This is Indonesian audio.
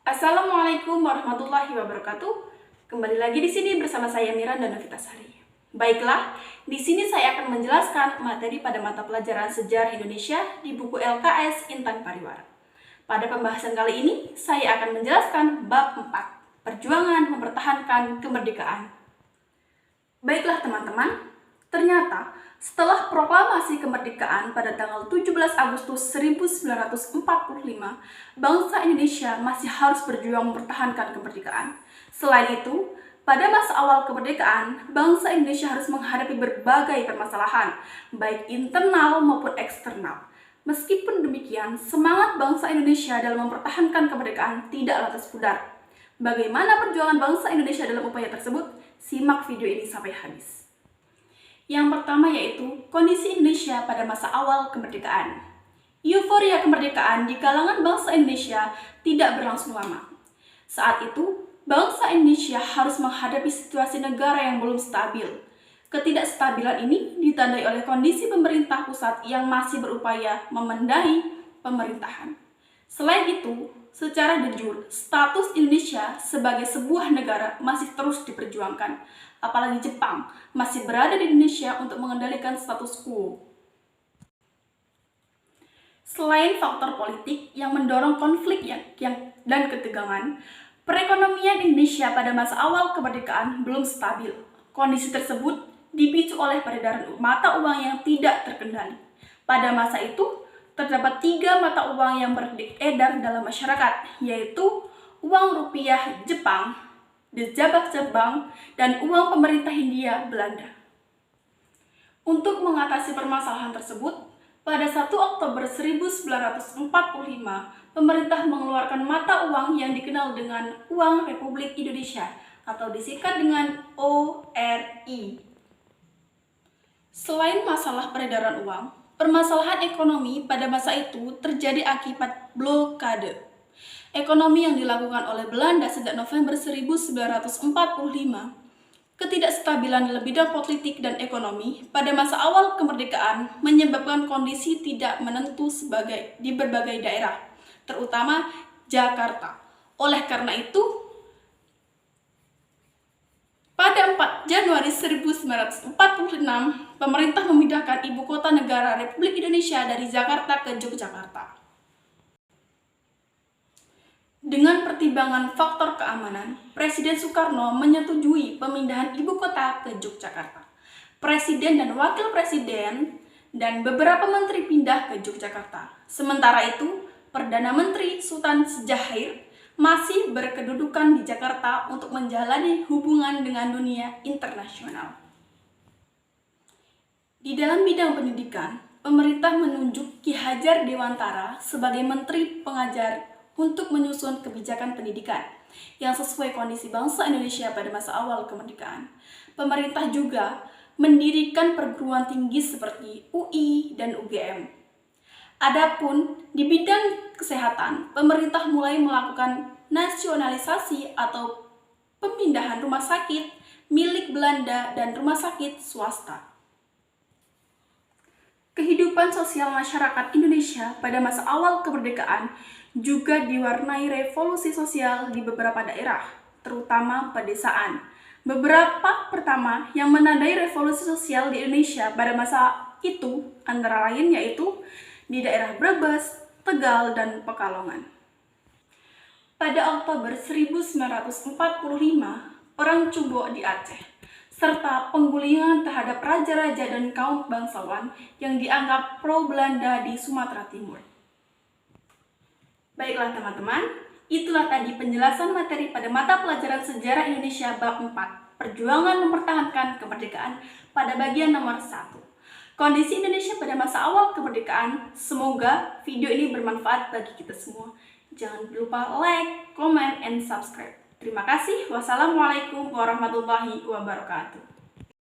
Assalamualaikum warahmatullahi wabarakatuh. Kembali lagi di sini bersama saya Miranda Novitasari. Baiklah, di sini saya akan menjelaskan materi pada mata pelajaran Sejarah Indonesia di buku LKS Intan Pariwara. Pada pembahasan kali ini, saya akan menjelaskan bab 4, Perjuangan Mempertahankan Kemerdekaan. Baiklah teman-teman, ternyata setelah proklamasi kemerdekaan pada tanggal 17 Agustus 1945, bangsa Indonesia masih harus berjuang mempertahankan kemerdekaan. Selain itu, pada masa awal kemerdekaan, bangsa Indonesia harus menghadapi berbagai permasalahan, baik internal maupun eksternal. Meskipun demikian, semangat bangsa Indonesia dalam mempertahankan kemerdekaan tidak lantas pudar. Bagaimana perjuangan bangsa Indonesia dalam upaya tersebut? Simak video ini sampai habis. Yang pertama yaitu kondisi Indonesia pada masa awal kemerdekaan. Euforia kemerdekaan di kalangan bangsa Indonesia tidak berlangsung lama. Saat itu, bangsa Indonesia harus menghadapi situasi negara yang belum stabil. Ketidakstabilan ini ditandai oleh kondisi pemerintah pusat yang masih berupaya memendahi pemerintahan. Selain itu, secara de jure, status Indonesia sebagai sebuah negara masih terus diperjuangkan. Apalagi Jepang masih berada di Indonesia untuk mengendalikan status quo. Selain faktor politik yang mendorong konflik dan ketegangan, perekonomian Indonesia pada masa awal kemerdekaan belum stabil. Kondisi tersebut dipicu oleh peredaran mata uang yang tidak terkendali. Pada masa itu, terdapat 3 mata uang yang beredar dalam masyarakat, yaitu uang rupiah Jepang, Djabak Jepang, dan uang pemerintah Hindia Belanda. Untuk mengatasi permasalahan tersebut, pada 1 Oktober 1945, pemerintah mengeluarkan mata uang yang dikenal dengan Uang Republik Indonesia atau disingkat dengan ORI. Selain masalah peredaran uang, permasalahan ekonomi pada masa itu terjadi akibat blokade ekonomi yang dilakukan oleh Belanda sejak November 1945. Ketidakstabilan dalam bidang politik dan ekonomi pada masa awal kemerdekaan menyebabkan kondisi tidak menentu di berbagai daerah, terutama Jakarta. Oleh karena itu, pada 4 Januari 1946, pemerintah memindahkan ibu kota negara Republik Indonesia dari Jakarta ke Yogyakarta. Dengan pertimbangan faktor keamanan, Presiden Soekarno menyetujui pemindahan ibu kota ke Yogyakarta. Presiden dan wakil presiden dan beberapa menteri pindah ke Yogyakarta. Sementara itu, Perdana Menteri Sultan Syahrir masih berkedudukan di Jakarta untuk menjalani hubungan dengan dunia internasional. Di dalam bidang pendidikan, pemerintah menunjuk Ki Hajar Dewantara sebagai Menteri Pengajar untuk menyusun kebijakan pendidikan yang sesuai kondisi bangsa Indonesia pada masa awal kemerdekaan. Pemerintah juga mendirikan perguruan tinggi seperti UI dan UGM. Adapun di bidang kesehatan, pemerintah mulai melakukan nasionalisasi atau pemindahan rumah sakit milik Belanda dan rumah sakit swasta. Kehidupan sosial masyarakat Indonesia pada masa awal kemerdekaan juga diwarnai revolusi sosial di beberapa daerah, terutama pedesaan. Beberapa pertama yang menandai revolusi sosial di Indonesia pada masa itu antara lain yaitu di daerah Brebes, Tegal, dan Pekalongan. Pada Oktober 1945, Perang Cubo di Aceh, serta penggulingan terhadap raja-raja dan kaum bangsawan yang dianggap pro-Belanda di Sumatera Timur. Baiklah teman-teman, itulah tadi penjelasan materi pada mata pelajaran Sejarah Indonesia bab 4, Perjuangan Mempertahankan Kemerdekaan pada bagian nomor 1. Kondisi Indonesia pada masa awal kemerdekaan. Semoga video ini bermanfaat bagi kita semua. Jangan lupa like, comment, and subscribe. Terima kasih. Wassalamualaikum warahmatullahi wabarakatuh.